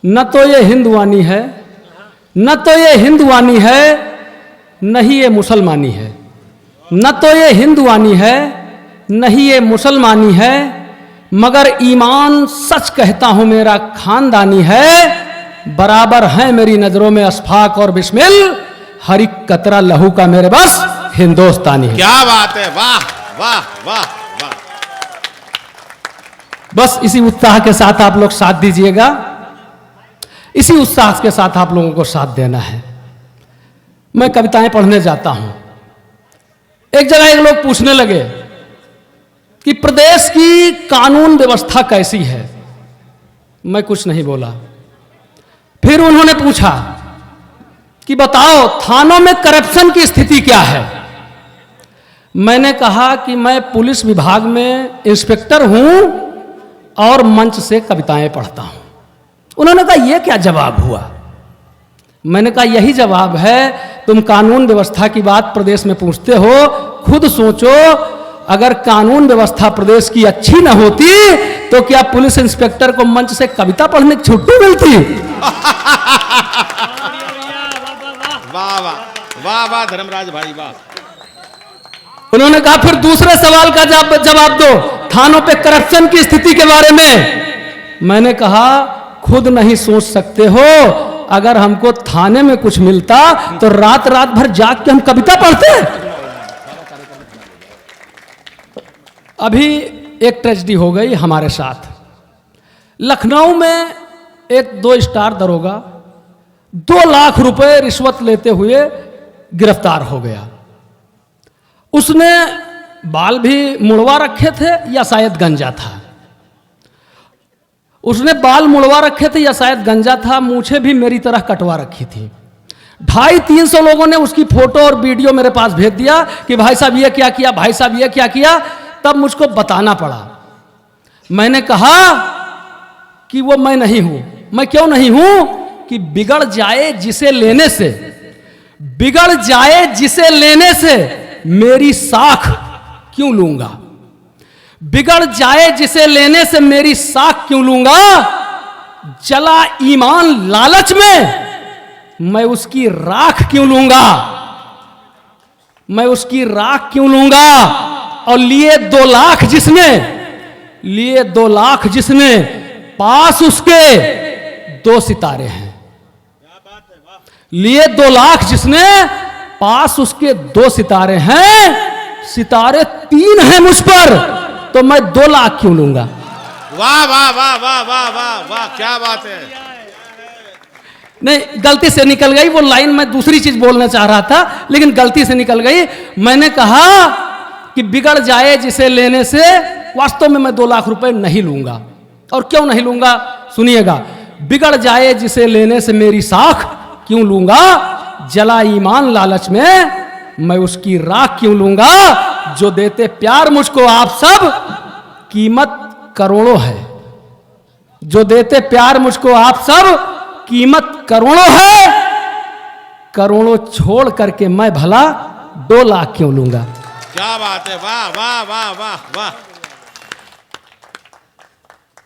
न तो ये हिंदुआनी है, न तो ये हिंदुआनी है, न ही ये मुसलमानी है। न तो ये हिंदुआनी है, न ही ये मुसलमानी है, मगर ईमान सच कहता हूं मेरा खानदानी है। बराबर है मेरी नजरों में अशफाक और बिस्मिल, हर एक कतरा लहू का मेरे बस हिंदुस्तानी है। क्या बात है, वाह वाह वाह वाह। बस इसी उत्साह के साथ आप लोग साथ दीजिएगा, इसी उत्साह के साथ आप लोगों को साथ देना है। मैं कविताएं पढ़ने जाता हूं। एक जगह एक लोग पूछने लगे कि प्रदेश की कानून व्यवस्था कैसी है। मैं कुछ नहीं बोला। फिर उन्होंने पूछा कि बताओ थानों में करप्शन की स्थिति क्या है। मैंने कहा कि मैं पुलिस विभाग में इंस्पेक्टर हूं और मंच से कविताएं पढ़ता हूं। उन्होंने कहा यह क्या जवाब हुआ। मैंने कहा यही जवाब है, तुम कानून व्यवस्था की बात प्रदेश में पूछते हो, खुद सोचो अगर कानून व्यवस्था प्रदेश की अच्छी न होती तो क्या पुलिस इंस्पेक्टर को मंच से कविता पढ़ने की छुट्टी मिलती। वाह वाह वाह वाह धर्मराज भाई वाह। उन्होंने कहा फिर दूसरे सवाल का जवाब दो, थानों पे करप्शन की स्थिति के बारे में। मैंने कहा खुद नहीं सोच सकते हो, अगर हमको थाने में कुछ मिलता तो रात रात भर जाग के हम कविता पढ़ते। अभी एक ट्रेजेडी हो गई हमारे साथ। लखनऊ में एक 2 स्टार दरोगा 2 लाख रुपए रिश्वत लेते हुए गिरफ्तार हो गया। उसने बाल भी मुड़वा रखे थे या शायद गंजा था। उसने बाल मुड़वा रखे थे या शायद गंजा था, मूछें भी मेरी तरह कटवा रखी थी। 250-300 लोगों ने उसकी फोटो और वीडियो मेरे पास भेज दिया कि भाई साहब ये क्या किया, भाई साहब ये क्या किया। तब मुझको बताना पड़ा। मैंने कहा कि वो मैं नहीं हूं। मैं क्यों नहीं हूं कि बिगड़ जाए जिसे लेने से, बिगड़ जाए जिसे लेने से मेरी साख क्यों लूंगा। बिगड़ जाए जिसे लेने से मेरी साख क्यों लूंगा। जला ईमान लालच में मैं उसकी राख क्यों लूंगा। मैं उसकी राख क्यों लूंगा। और लिए 2 लाख जिसने, लिए 2 लाख जिसने, पास उसके 2 सितारे हैं। लिए 2 लाख जिसने, पास उसके 2 सितारे हैं। सितारे 3 हैं मुझ पर, तो मैं 2 लाख क्यों लूंगा। वाह वाह वाह वाह वाह वाह वाह, क्या बात है। नहीं, गलती से निकल गई वो लाइन। मैं दूसरी चीज बोलना चाह रहा था लेकिन गलती से निकल गई। मैंने कहा कि बिगड़ जाए जिसे लेने से वास्तव में मैं 2 लाख रुपए नहीं लूंगा। और क्यों नहीं लूंगा सुनिएगा। बिगड़ जाए जिसे लेने से मेरी साख क्यों लूंगा। जला ईमान लालच में मैं उसकी राख क्यों लूंगा। जो देते प्यार मुझको आप सब, कीमत करोड़ों है। जो देते प्यार मुझको आप सब, कीमत करोड़ों है। करोड़ों छोड़ करके मैं भला 2 लाख क्यों लूंगा। क्या बात है, वाह वाह वाह वाह वाह।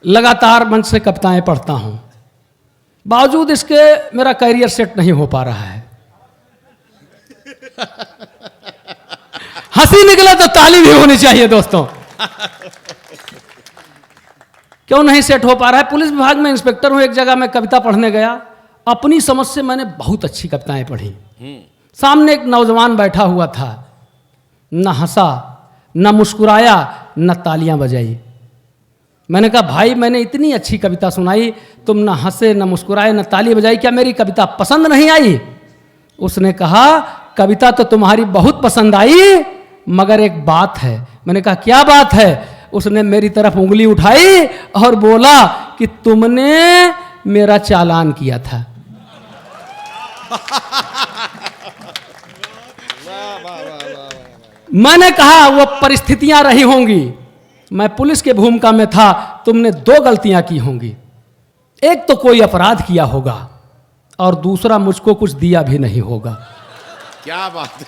लगातार मंच से कविताएं पढ़ता हूं, बावजूद इसके मेरा करियर सेट नहीं हो पा रहा है। हंसी निकले तो ताली भी होनी चाहिए दोस्तों। क्यों नहीं सेट हो पा रहा है। पुलिस विभाग में इंस्पेक्टर हूं। एक जगह मैं कविता पढ़ने गया, अपनी समझ से मैंने बहुत अच्छी कविताएं पढ़ी। सामने एक नौजवान बैठा हुआ था, न हंसा, न मुस्कुराया, न तालियां बजाई। मैंने कहा भाई मैंने इतनी अच्छी कविता सुनाई, तुम न हंसे, न मुस्कुराए, न ताली बजाई, क्या मेरी कविता पसंद नहीं आई। उसने कहा कविता तो तुम्हारी बहुत पसंद आई, मगर एक बात है। मैंने कहा क्या बात है। उसने मेरी तरफ उंगली उठाई और बोला कि तुमने मेरा चालान किया था। मैंने कहा वो परिस्थितियां रही होंगी, मैं पुलिस के भूमिका में था, तुमने 2 गलतियां की होंगी। एक तो कोई अपराध किया होगा और दूसरा मुझको कुछ दिया भी नहीं होगा। क्या बात है।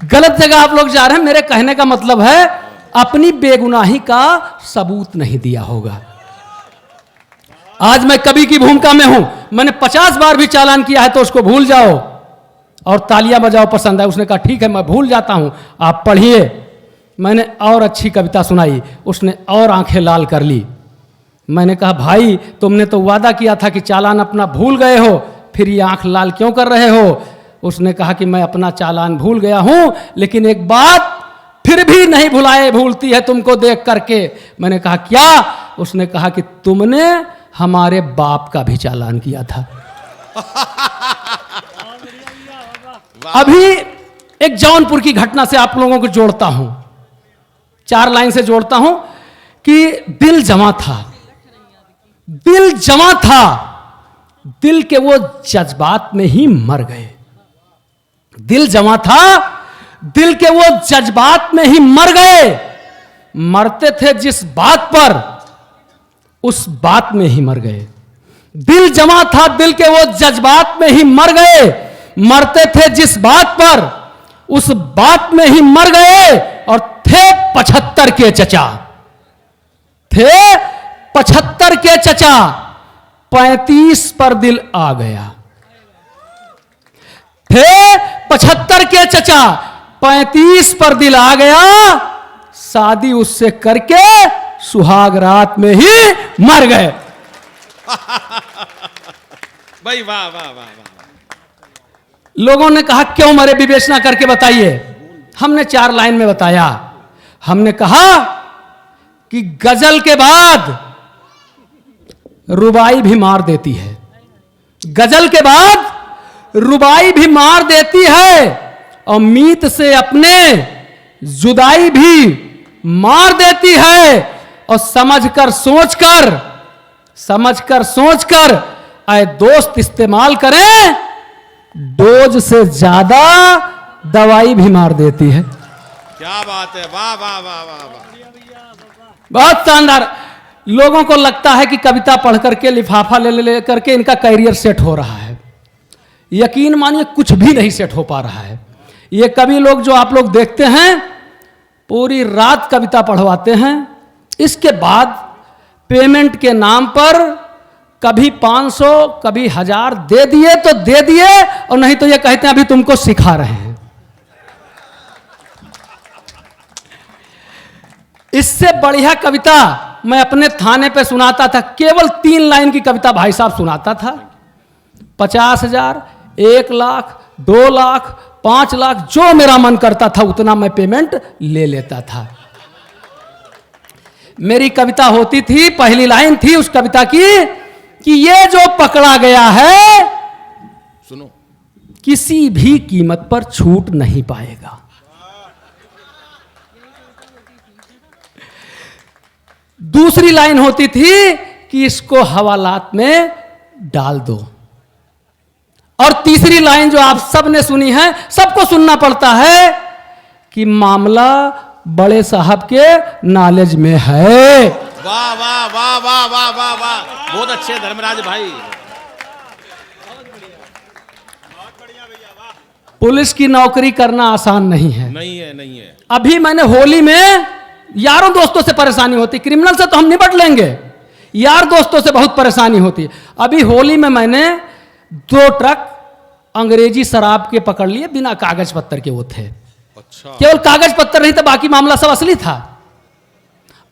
गलत जगह आप लोग जा रहे हैं। मेरे कहने का मतलब है अपनी बेगुनाही का सबूत नहीं दिया होगा। आज मैं कवि की भूमिका में हूं, मैंने 50 बार भी चालान किया है तो उसको भूल जाओ और तालियां बजाओ, पसंद है। उसने कहा ठीक है मैं भूल जाता हूं, आप पढ़िए। मैंने और अच्छी कविता सुनाई, उसने और आंखें लाल कर ली। मैंने कहा भाई तुमने तो वादा किया था कि चालान अपना भूल गए हो, फिर ये आंख लाल क्यों कर रहे हो? उसने कहा कि मैं अपना चालान भूल गया हूं, लेकिन एक बात फिर भी नहीं भूलती है तुमको देख करके। मैंने कहा क्या? उसने कहा कि तुमने हमारे बाप का भी चालान किया था। अभी एक जौनपुर की घटना से आप लोगों को जोड़ता हूं, 4 लाइन से जोड़ता हूं कि दिल जमा था, दिल जमा था, दिल के वो जज्बात में ही मर गए। दिल जमा था, दिल के वो जज्बात में ही मर गए। मरते थे जिस बात पर, उस बात में ही मर गए। दिल जमा था, दिल के वो जज्बात में ही मर गए। मरते थे जिस बात पर, उस बात में ही मर गए। और थे 75 के चचा, थे 75 के चचा, 35 पर दिल आ गया। थे 75 के चचा, 35 पर दिल आ गया। शादी उससे करके सुहाग रात में ही मर गए। भाई वाह वाह वाह वाह। लोगों ने कहा क्यों मरे, विवेचना करके बताइए। हमने 4 लाइन में बताया। हमने कहा कि गजल के बाद रुबाई भी मार देती है, गजल के बाद रुबाई भी मार देती है, और मीत से अपने जुदाई भी मार देती है। और समझकर सोचकर आए दोस्त इस्तेमाल करें, डोज से ज्यादा दवाई भी मार देती है। क्या बात है, वाह वाह वाह वाह वाह। बहुत शानदार। लोगों को लगता है कि कविता पढ़ करके लिफाफा ले करके इनका कैरियर सेट हो रहा है। यकीन मानिए कुछ भी नहीं सेट हो पा रहा है। ये कवि लोग जो आप लोग देखते हैं, पूरी रात कविता पढ़वाते हैं, इसके बाद पेमेंट के नाम पर कभी 500 कभी 1000 दे दिए तो दे दिए, और नहीं तो ये कहते हैं अभी तुमको सिखा रहे हैं। इससे बढ़िया कविता मैं अपने थाने पे सुनाता था, केवल 3 लाइन की कविता भाई साहब सुनाता था। 50,000, 1 लाख, 2 लाख, 5 लाख, जो मेरा मन करता था उतना मैं पेमेंट ले लेता था। मेरी कविता होती थी, पहली लाइन थी उस कविता की कि ये जो पकड़ा गया है सुनो, किसी भी कीमत पर छूट नहीं पाएगा। दूसरी लाइन होती थी कि इसको हवालात में डाल दो। और तीसरी लाइन जो आप सब ने सुनी है, सबको सुनना पड़ता है, कि मामला बड़े साहब के नॉलेज में है। वाह वाह वाह वाह वाह वाह वाह, बहुत अच्छे धर्मराज भाई। पुलिस की नौकरी करना आसान नहीं है। नहीं है, नहीं है। अभी मैंने होली में यारों दोस्तों से परेशानी होती, क्रिमिनल से तो हम निपट लेंगे, यार दोस्तों से बहुत परेशानी होती है। अभी होली में मैंने 2 ट्रक अंग्रेजी शराब के पकड़ लिए, बिना कागज पत्तर के वो थे। अच्छा। केवल कागज पत्तर नहीं था, बाकी मामला सब असली था।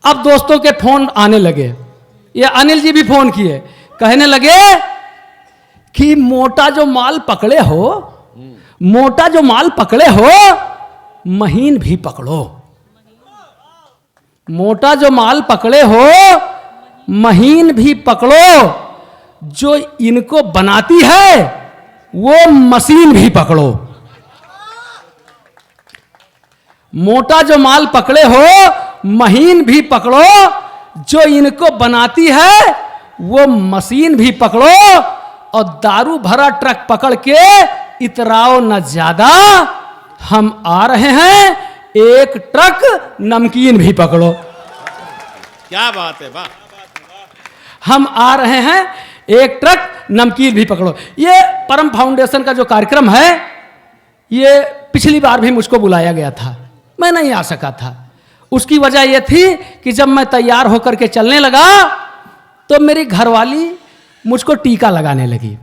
अब दोस्तों के फोन आने लगे, ये अनिल जी भी फोन किए, कहने लगे कि मोटा जो माल पकड़े हो, मोटा जो माल पकड़े हो, महीन भी पकड़ो। मोटा जो माल पकड़े हो, महीन भी पकड़ो। जो इनको बनाती है वो मशीन भी पकड़ो। मोटा जो माल पकड़े हो, महीन भी पकड़ो। जो इनको बनाती है वो मशीन भी पकड़ो। और दारू भरा ट्रक पकड़ के इतराओ न ज्यादा, हम आ रहे हैं, 1 ट्रक नमकीन भी पकड़ो। क्या बात है, वाह। हम आ रहे हैं, 1 ट्रक नमकीन भी पकड़ो। ये परम फाउंडेशन का जो कार्यक्रम है, ये पिछली बार भी मुझको बुलाया गया था, मैं नहीं आ सका था। उसकी वजह यह थी कि जब मैं तैयार होकर के चलने लगा तो मेरी घरवाली मुझको टीका लगाने लगी।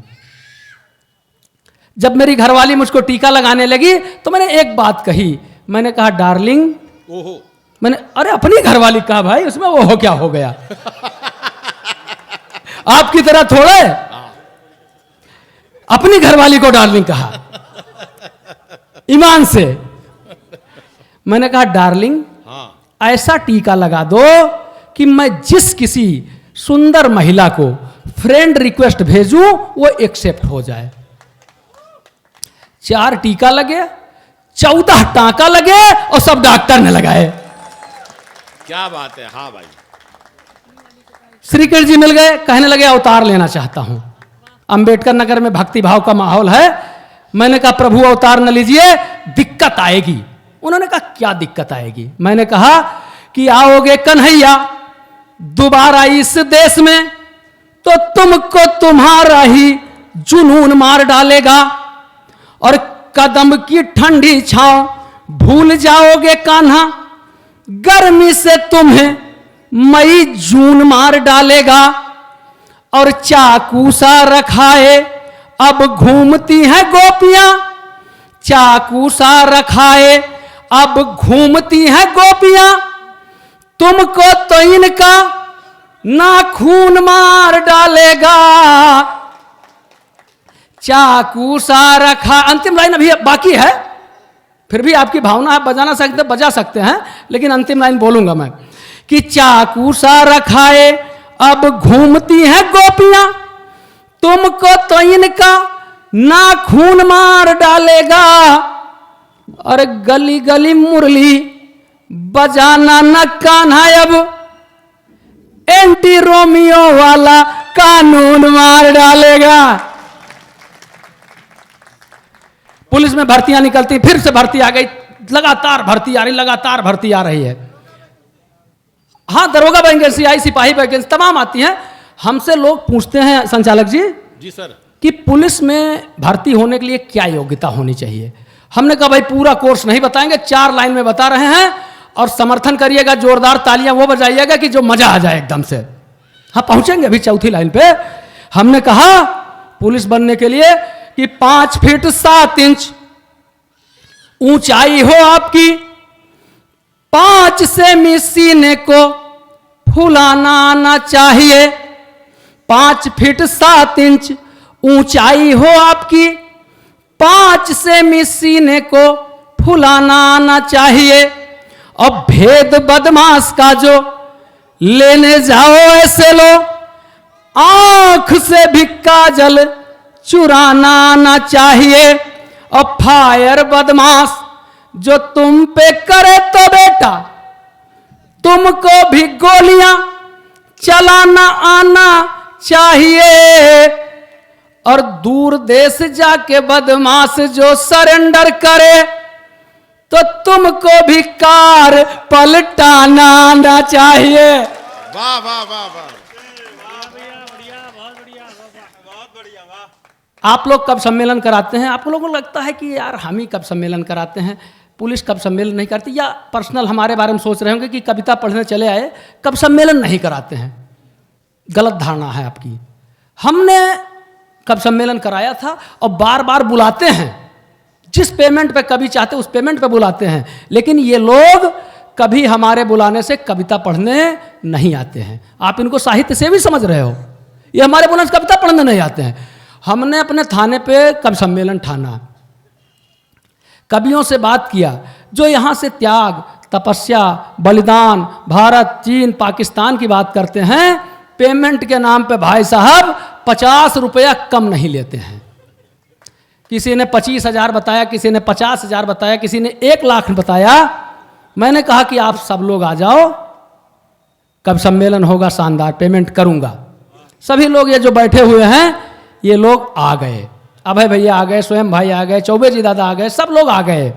जब मेरी घरवाली मुझको टीका लगाने लगी तो मैंने एक बात कही, मैंने कहा डार्लिंग, ओहो, मैंने अरे अपनी घरवाली कहा भाई, उसमें वो हो क्या हो गया आपकी तरह थोड़े, अपनी घरवाली को डार्लिंग कहा ईमान से। मैंने कहा डार्लिंग, हाँ, ऐसा टीका लगा दो कि मैं जिस किसी सुंदर महिला को फ्रेंड रिक्वेस्ट भेजूं वो एक्सेप्ट हो जाए। 4 टीका लगे, 14 टांका लगे और सब डॉक्टर ने लगाए। क्या बात है। हाँ भाई, श्री कृष्ण जी मिल गए, कहने लगे अवतार लेना चाहता हूं। अंबेडकर नगर में भक्ति भाव का माहौल है। मैंने कहा प्रभु अवतार न लीजिए, दिक्कत आएगी। उन्होंने कहा क्या दिक्कत आएगी? मैंने कहा कि आओगे कन्हैया दोबारा इस देश में तो तुमको तुम्हारा ही जुनून मार डालेगा और कदम की ठंडी छांव भूल जाओगे कान्हा, गर्मी से तुम्हें मई जून मार डालेगा और चाकू सा रखाए अब घूमती हैं गोपियां, चाकू सा रखाए अब घूमती हैं गोपियां, तुमको तो इनका नाखून मार डालेगा। चाकू सा रखा, अंतिम लाइन अभी बाकी है, फिर भी आपकी भावना आप बजाना सकते बजा सकते हैं, लेकिन अंतिम लाइन बोलूंगा मैं कि चाकू सा रखाए अब घूमती हैं गोपियां, तुमको तो इनका नाखून मार डालेगा और गली गली मुरली बजाना न कान्हा, अब एंटी रोमियो वाला कानून मार डालेगा। पुलिस में भर्तियां निकलती, फिर से भर्ती आ गई, लगातार भर्ती आ रही, लगातार भर्ती आ रही है। हाँ, दरोगा वैकेंसी आई, सिपाही वैकेंसी तमाम आती हैं। हमसे लोग पूछते हैं संचालक जी, जी सर, कि पुलिस में भर्ती होने के लिए क्या योग्यता होनी चाहिए। हमने कहा भाई पूरा कोर्स नहीं बताएंगे, 4 लाइन में बता रहे हैं और समर्थन करिएगा, जोरदार तालियां वो बजाइएगा कि जो मजा आ जाए एकदम से। हाँ, पहुंचेंगे अभी चौथी लाइन पे। हमने कहा पुलिस बनने के लिए कि 5 फीट 7 इंच ऊंचाई हो आपकी, 5 सेमी सीने को फुलाना आना चाहिए, 5 फीट 7 इंच ऊंचाई हो आपकी, 5 सेमी सीने को फुलाना आना चाहिए और भेद बदमाश का जो लेने जाओ ऐसे लो, आंख से भी काजल चुराना आना चाहिए और फायर बदमाश जो तुम पे करे तो बेटा तुमको भी गोलियां चलाना आना चाहिए और दूर देश जाके बदमाश जो सरेंडर करे तो तुमको भी कार पलटाना आना चाहिए। वाह वाह वाह वाह, आप लोग कब सम्मेलन कराते हैं? आप लोगों को लगता है कि यार हम ही कब सम्मेलन कराते हैं, पुलिस कब सम्मेलन नहीं करती, या पर्सनल हमारे बारे में सोच रहे होंगे कि कविता पढ़ने चले आए कब सम्मेलन नहीं कराते हैं। गलत धारणा है आपकी। हमने कब सम्मेलन कराया था और बार बार बुलाते हैं, जिस पेमेंट पे कभी चाहते उस पेमेंट पे बुलाते हैं, लेकिन ये लोग कभी हमारे बुलाने से कविता पढ़ने नहीं आते हैं। आप इनको साहित्य से भी समझ रहे हो, ये हमारे बुलाने से कविता पढ़ने नहीं आते हैं। हमने अपने थाने पे कब सम्मेलन ठाना, कवियों से बात किया जो यहाँ से त्याग, तपस्या, बलिदान, भारत, चीन, पाकिस्तान की बात करते हैं। पेमेंट के नाम पे भाई साहब 50 रुपया कम नहीं लेते हैं। किसी ने 25,000 बताया, किसी ने 50,000 बताया, किसी ने 1 लाख बताया। मैंने कहा कि आप सब लोग आ जाओ, कब सम्मेलन होगा शानदार पेमेंट करूंगा। सभी लोग ये जो बैठे हुए हैं ये लोग आ गए, अभय भैया आ गए, स्वयं भाई आ गए, चौबे जी दादा आ गए, सब लोग आ गए।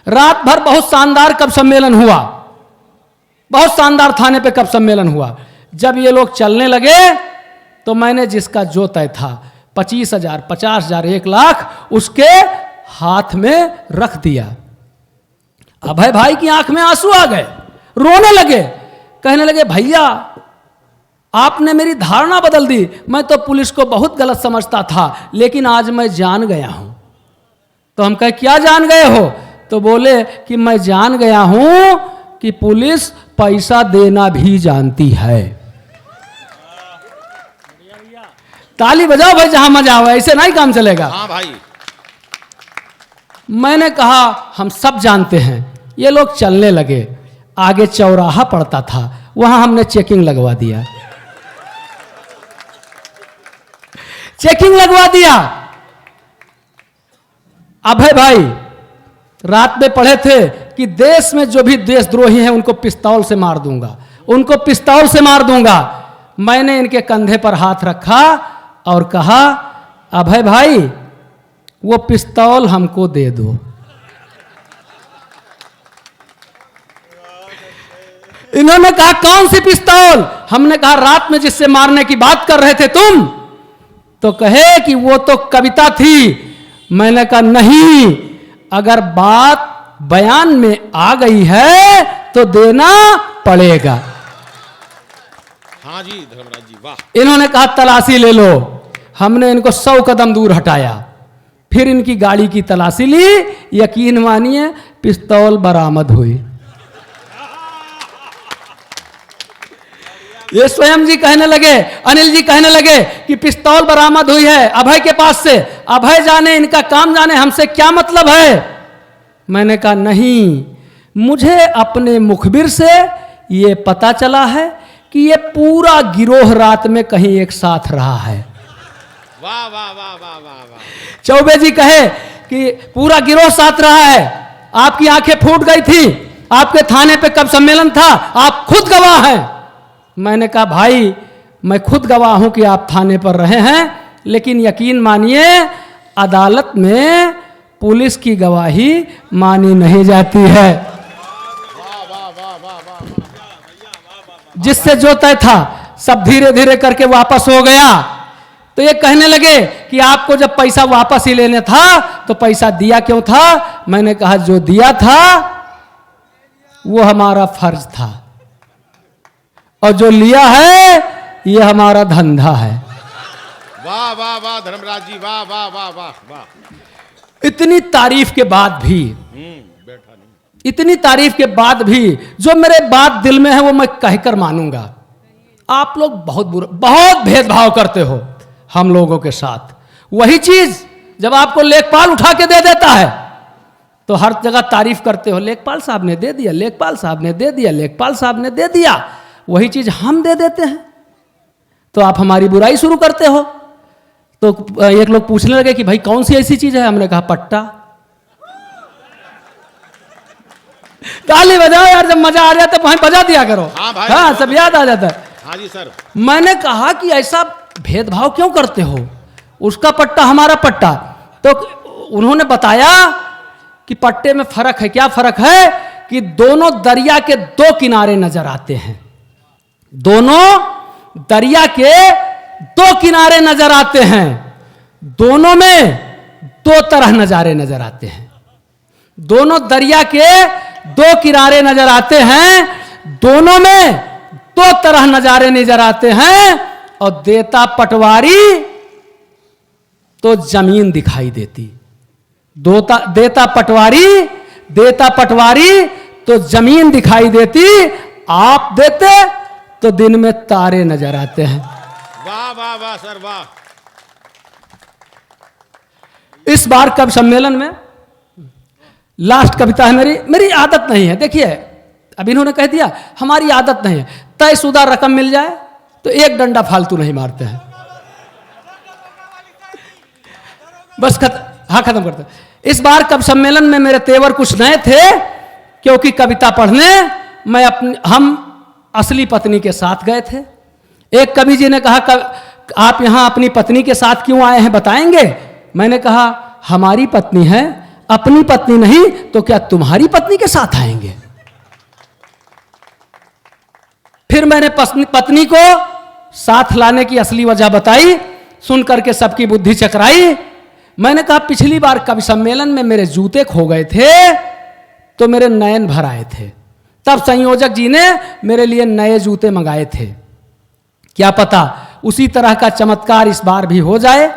रात भर बहुत शानदार कब सम्मेलन हुआ, बहुत शानदार थाने पे कब सम्मेलन हुआ। जब ये लोग चलने लगे तो मैंने जिसका जो तय था 25,000, 50,000, 1 लाख उसके हाथ में रख दिया। अभय भाई की आंख में आंसू आ गए, रोने लगे, कहने लगे भैया आपने मेरी धारणा बदल दी। मैं तो पुलिस को बहुत गलत समझता था, लेकिन आज मैं जान गया हूं। तो हम कहे क्या जान गए हो? तो बोले कि मैं जान गया हूं कि पुलिस पैसा देना भी जानती है। ताली बजाओ भाई जहां मजा हो, ऐसे नहीं काम चलेगा। हाँ भाई। मैंने कहा हम सब जानते हैं। ये लोग चलने लगे। आगे चौराहा पड़ता था, वहां हमने चेकिंग लगवा दिया। चेकिंग लगवा दिया। अभय भाई रात में पढ़े थे कि देश में जो भी देशद्रोही हैं उनको पिस्तौल से मार दूंगा, उनको पिस्तौल से मार दूंगा। मैंने इनके कंधे पर हाथ रखा और कहा अभय भाई वो पिस्तौल हमको दे दो। इन्होंने कहा कौन सी पिस्तौल? हमने कहा रात में जिससे मारने की बात कर रहे थे तुम। तो कहे कि वो तो कविता थी। मैंने कहा नहीं, अगर बात बयान में आ गई है तो देना पड़ेगा। हाँ जी धर्मराज जी, वाह। इन्होंने कहा तलाशी ले लो। हमने इनको 100 कदम दूर हटाया, फिर इनकी गाड़ी की तलाशी ली। यकीन मानिए पिस्तौल बरामद हुई। ये स्वयं जी कहने लगे, अनिल जी कहने लगे कि पिस्तौल बरामद हुई है अभय के पास से। अभय जाने, इनका काम जाने, हमसे क्या मतलब है? मैंने कहा नहीं, मुझे अपने मुखबिर से ये पता चला है कि ये पूरा गिरोह रात में कहीं एक साथ रहा है। वाह वाह वाह वाह वाह वाह। चौबे जी कहे कि पूरा गिरोह साथ रहा है। आपकी आंखें फूट गई थी। आपके थाने पे कब सम्मेलन था? आप खुद गवाह हैं। मैंने कहा भाई मैं खुद गवाह हूं कि आप थाने पर रहे हैं, लेकिन यकीन मानिए अदालत में पुलिस की गवाही मानी नहीं जाती है। जिससे जो तय था सब धीरे धीरे करके वापस हो गया। तो ये कहने लगे कि आपको जब पैसा वापस ही लेने था तो पैसा दिया क्यों था? मैंने कहा जो दिया था वो हमारा फर्ज था, और जो लिया है ये हमारा धंधा है। वाह वाह वाह धर्मराज जी, वाह वाह वाह वाह वाह। इतनी तारीफ के बाद भी, बैठा नहीं। इतनी तारीफ के बाद भी जो मेरे बात दिल में है वो मैं कहकर मानूंगा। आप लोग बहुत बुरा, बहुत भेदभाव करते हो हम लोगों के साथ। वही चीज जब आपको लेखपाल उठा के दे देता है तो हर जगह तारीफ करते हो, लेखपाल साहब ने दे दिया, लेखपाल साहब ने दे दिया, लेखपाल साहब ने दे दिया। वही चीज हम दे देते हैं तो आप हमारी बुराई शुरू करते हो। तो एक लोग पूछने लगे कि भाई कौन सी ऐसी चीज है? हमने कहा पट्टा। ताली बजाओ यार, जब मजा आ जाता है वहीं बजा दिया करो। हाँ भाई, हाँ सब याद आ जाता है। हाँ जी सर। मैंने कहा कि ऐसा भेदभाव क्यों करते हो? उसका पट्टा हमारा पट्टा। तो उन्होंने बताया कि पट्टे में फर्क है। क्या फर्क है? कि दोनों दरिया के दो किनारे नजर आते हैं। दोनों दरिया के दो किनारे नजर आते हैं। दोनों में दो तरह नजारे नजर आते हैं। दोनों दरिया के दो किनारे नजर आते हैं। दोनों में दो तरह नजारे नजर आते हैं। और देता पटवारी तो जमीन दिखाई देती। देता पटवारी तो जमीन दिखाई देती। आप देते तो दिन में तारे नजर आते हैं। वाह वाह वाह सर वाह। इस बार कवि सम्मेलन में लास्ट कविता है मेरी आदत नहीं है। देखिए अब इन्होंने कह दिया हमारी आदत नहीं है। तयशुदा रकम मिल जाए तो एक डंडा फालतू नहीं मारते हैं। बस खत्म करते। इस बार कवि सम्मेलन में मेरे तेवर कुछ नए थे, क्योंकि कविता पढ़ने हम असली पत्नी के साथ गए थे। एक कवि जी ने कहा आप यहां अपनी पत्नी के साथ क्यों आए हैं बताएंगे? मैंने कहा हमारी पत्नी है, अपनी पत्नी नहीं तो क्या तुम्हारी पत्नी के साथ आएंगे? फिर मैंने पत्नी को साथ लाने की असली वजह बताई। सुन करके सबकी बुद्धि चकराई। मैंने कहा पिछली बार कवि सम्मेलन में मेरे जूते खो गए थे तो मेरे नयन भर आए थे। तब संयोजक जी ने मेरे लिए नए जूते मंगाए थे। क्या पता उसी तरह का चमत्कार इस बार भी हो जाए।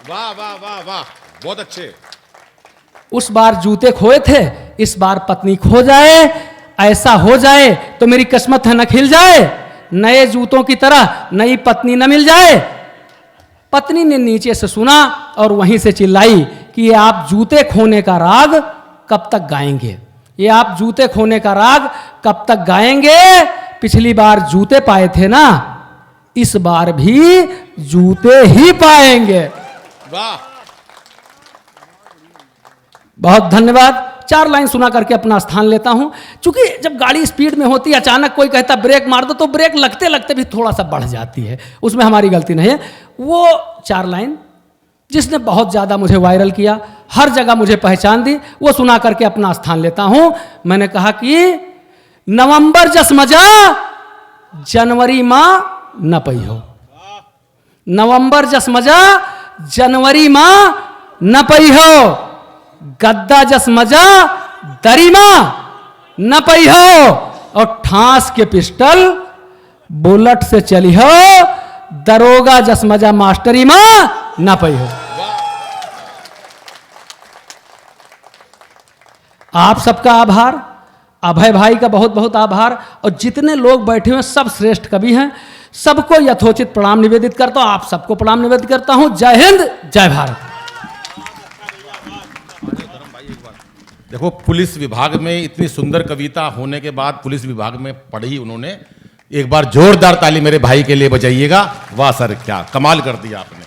वाह वाह वाह वाह, बहुत अच्छे। उस बार जूते खोए थे, इस बार पत्नी खो जाए। ऐसा हो जाए तो मेरी किस्मत है न खिल जाए, नए जूतों की तरह नई पत्नी न मिल जाए। पत्नी ने नीचे से सुना और वहीं से चिल्लाई कि ये आप जूते खोने का राग कब तक गाएंगे, ये आप जूते खोने का राग कब तक गाएंगे। पिछली बार जूते पाए थे ना, इस बार भी जूते ही पाएंगे। वाह, बहुत धन्यवाद। 4 लाइन सुना करके अपना स्थान लेता हूं। चूंकि जब गाड़ी स्पीड में होती है, अचानक कोई कहता ब्रेक मार दो, तो ब्रेक लगते लगते भी थोड़ा सा बढ़ जाती है, उसमें हमारी गलती नहीं है। वो 4 लाइन जिसने बहुत ज़्यादा मुझे वायरल किया, हर जगह मुझे पहचान दी, वो सुना करके अपना स्थान लेता हूं। मैंने कहा कि नवंबर जस मजा जनवरी माँ न पई हो, नवंबर जस मजा जनवरी माँ न पई हो, गद्दा जस मजा दरिमा न पई हो, और ठास के पिस्टल बुलेट से चली हो, दरोगा जस मजा मास्टरी माँ न पई हो। आप सबका आभार, अभय भाई का बहुत बहुत आभार, और जितने लोग बैठे हुए सब श्रेष्ठ कवि हैं, सबको यथोचित प्रणाम निवेदित करता हूं। आप सबको प्रणाम निवेदित करता हूं। जय हिंद, जय भारत। देखो, पुलिस विभाग में इतनी सुंदर कविता होने के बाद पुलिस विभाग में पढ़ी उन्होंने। एक बार जोरदार ताली मेरे भाई के लिए बजाइएगा। वाह सर, क्या कमाल कर दिया आपने।